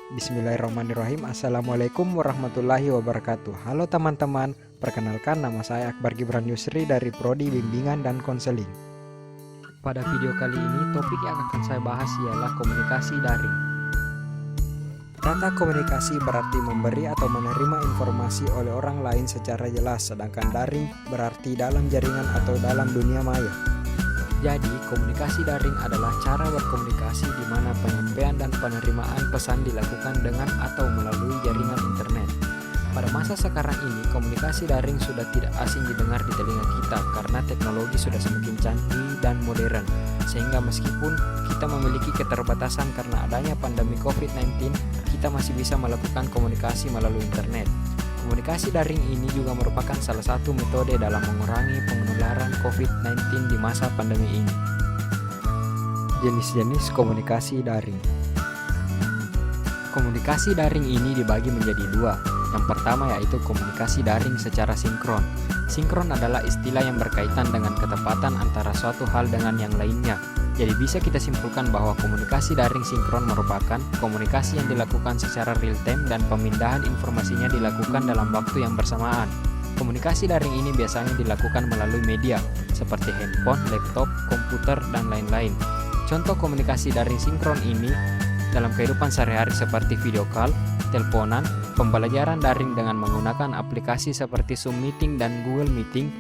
Bismillahirrahmanirrahim. Assalamualaikum warahmatullahi wabarakatuh. Halo teman-teman, perkenalkan nama saya Akbar Gibran Yusri dari Prodi Bimbingan dan Konseling. Pada video kali ini, topik yang akan saya bahas ialah komunikasi daring. Kata komunikasi berarti memberi atau menerima informasi oleh orang lain secara jelas, sedangkan daring berarti dalam jaringan atau dalam dunia maya. Jadi, komunikasi daring adalah cara berkomunikasi di mana penyampaian dan penerimaan pesan dilakukan dengan atau melalui jaringan internet. Pada masa sekarang ini, komunikasi daring sudah tidak asing didengar di telinga kita karena teknologi sudah semakin canggih dan modern. Sehingga meskipun kita memiliki keterbatasan karena adanya pandemi COVID-19, kita masih bisa melakukan komunikasi melalui internet. Komunikasi daring ini juga merupakan salah satu metode dalam mengurangi penularan COVID-19 di masa pandemi ini. Jenis-jenis komunikasi daring. Komunikasi daring ini dibagi menjadi dua. Yang pertama yaitu komunikasi daring secara sinkron. Sinkron adalah istilah yang berkaitan dengan ketepatan antara suatu hal dengan yang lainnya. Jadi bisa kita simpulkan bahwa komunikasi daring sinkron merupakan komunikasi yang dilakukan secara real time dan pemindahan informasinya dilakukan dalam waktu yang bersamaan. Komunikasi daring ini biasanya dilakukan melalui media seperti handphone, laptop, komputer, dan lain-lain. Contoh komunikasi daring sinkron ini dalam kehidupan sehari-hari seperti video call, teleponan, pembelajaran daring dengan menggunakan aplikasi seperti Zoom Meeting dan Google Meeting,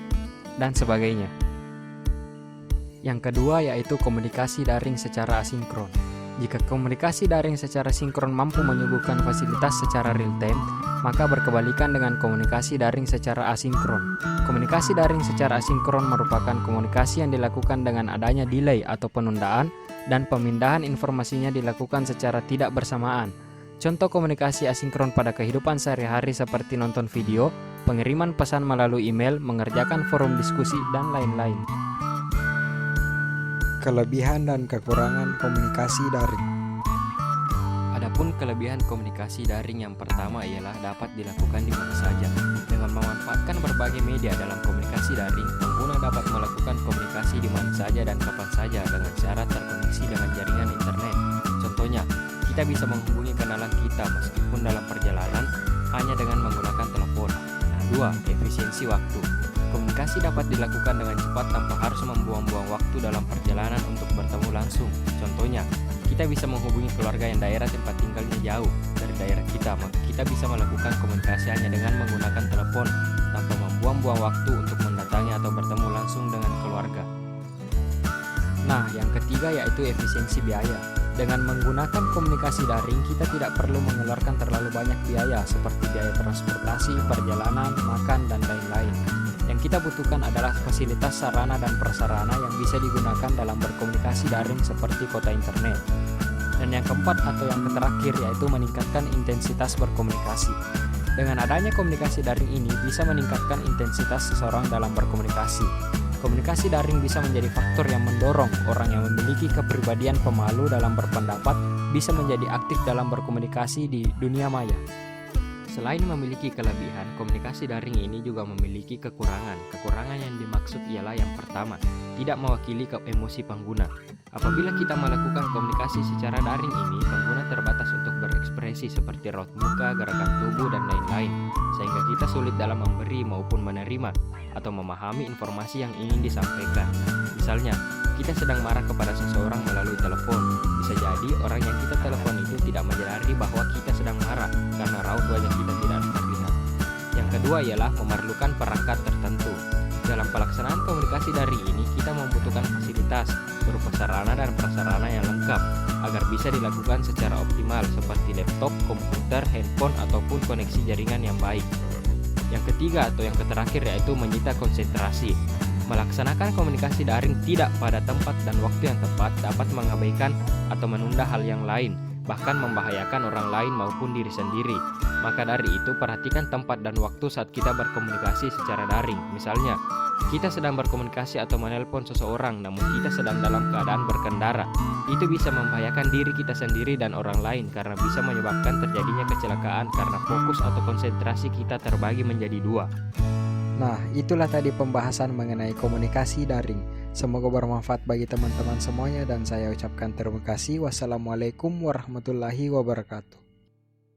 dan sebagainya. Yang kedua yaitu komunikasi daring secara asinkron. Jika komunikasi daring secara sinkron mampu menyuguhkan fasilitas secara real time, maka berkebalikan dengan komunikasi daring secara asinkron. Komunikasi daring secara asinkron merupakan komunikasi yang dilakukan dengan adanya delay atau penundaan dan pemindahan informasinya dilakukan secara tidak bersamaan. Contoh komunikasi asinkron pada kehidupan sehari-hari seperti nonton video, pengiriman pesan melalui email, mengerjakan forum diskusi, dan lain-lain. Kelebihan dan kekurangan komunikasi daring. Adapun kelebihan komunikasi daring yang pertama ialah dapat dilakukan di mana saja. Dengan memanfaatkan berbagai media dalam komunikasi daring, pengguna dapat melakukan komunikasi di mana saja dan kapan saja dengan syarat terkoneksi dengan jaringan internet. Contohnya, kita bisa menghubungi kenalan kita meskipun dalam perjalanan hanya dengan menggunakan telepon. 2. Efisiensi waktu. Komunikasi dapat dilakukan dengan cepat tanpa harus membuang-buang waktu dalam perjalanan untuk bertemu langsung. Contohnya, kita bisa menghubungi keluarga yang daerah tempat tinggalnya jauh dari daerah kita, maka kita bisa melakukan komunikasi hanya dengan menggunakan telepon tanpa membuang-buang waktu untuk mendatangi atau bertemu langsung dengan keluarga. Nah, yang ketiga yaitu efisiensi biaya. Dengan menggunakan komunikasi daring, kita tidak perlu mengeluarkan terlalu banyak biaya seperti biaya transportasi, perjalanan, makan, dan lain-lain. Yang kita butuhkan adalah fasilitas sarana dan prasarana yang bisa digunakan dalam berkomunikasi daring seperti kuota internet. Dan yang keempat atau yang terakhir yaitu meningkatkan intensitas berkomunikasi. Dengan adanya komunikasi daring ini bisa meningkatkan intensitas seseorang dalam berkomunikasi. Komunikasi daring bisa menjadi faktor yang mendorong orang yang memiliki kepribadian pemalu dalam berpendapat bisa menjadi aktif dalam berkomunikasi di dunia maya. Selain memiliki kelebihan, komunikasi daring ini juga memiliki kekurangan. Kekurangan yang dimaksud ialah yang pertama, tidak mewakili emosi pengguna. Apabila kita melakukan komunikasi secara daring ini, pengguna terbatas untuk berekspresi seperti raut muka, gerakan tubuh, dan lain-lain, sehingga kita sulit dalam memberi maupun menerima atau memahami informasi yang ingin disampaikan. Misalnya, kita sedang marah kepada seseorang melalui telepon. Bisa jadi orang yang kita telepon itu tidak menyadari bahwa kita sedang marah karena raut wajah kita tidak terlihat. Yang kedua ialah memerlukan perangkat tertentu. Dalam pelaksanaan komunikasi daring ini, kita membutuhkan fasilitas berupa sarana dan prasarana yang lengkap agar bisa dilakukan secara optimal seperti laptop, komputer, handphone, ataupun koneksi jaringan yang baik. Yang ketiga atau yang terakhir yaitu menyita konsentrasi. Melaksanakan komunikasi daring tidak pada tempat dan waktu yang tepat dapat mengabaikan atau menunda hal yang lain, bahkan membahayakan orang lain maupun diri sendiri. Maka dari itu, perhatikan tempat dan waktu saat kita berkomunikasi secara daring. Misalnya, kita sedang berkomunikasi atau menelpon seseorang namun kita sedang dalam keadaan berkendara. Itu bisa membahayakan diri kita sendiri dan orang lain karena bisa menyebabkan terjadinya kecelakaan karena fokus atau konsentrasi kita terbagi menjadi dua. Nah, itulah tadi pembahasan mengenai komunikasi daring. Semoga bermanfaat bagi teman-teman semuanya dan saya ucapkan terima kasih. Wassalamualaikum warahmatullahi wabarakatuh.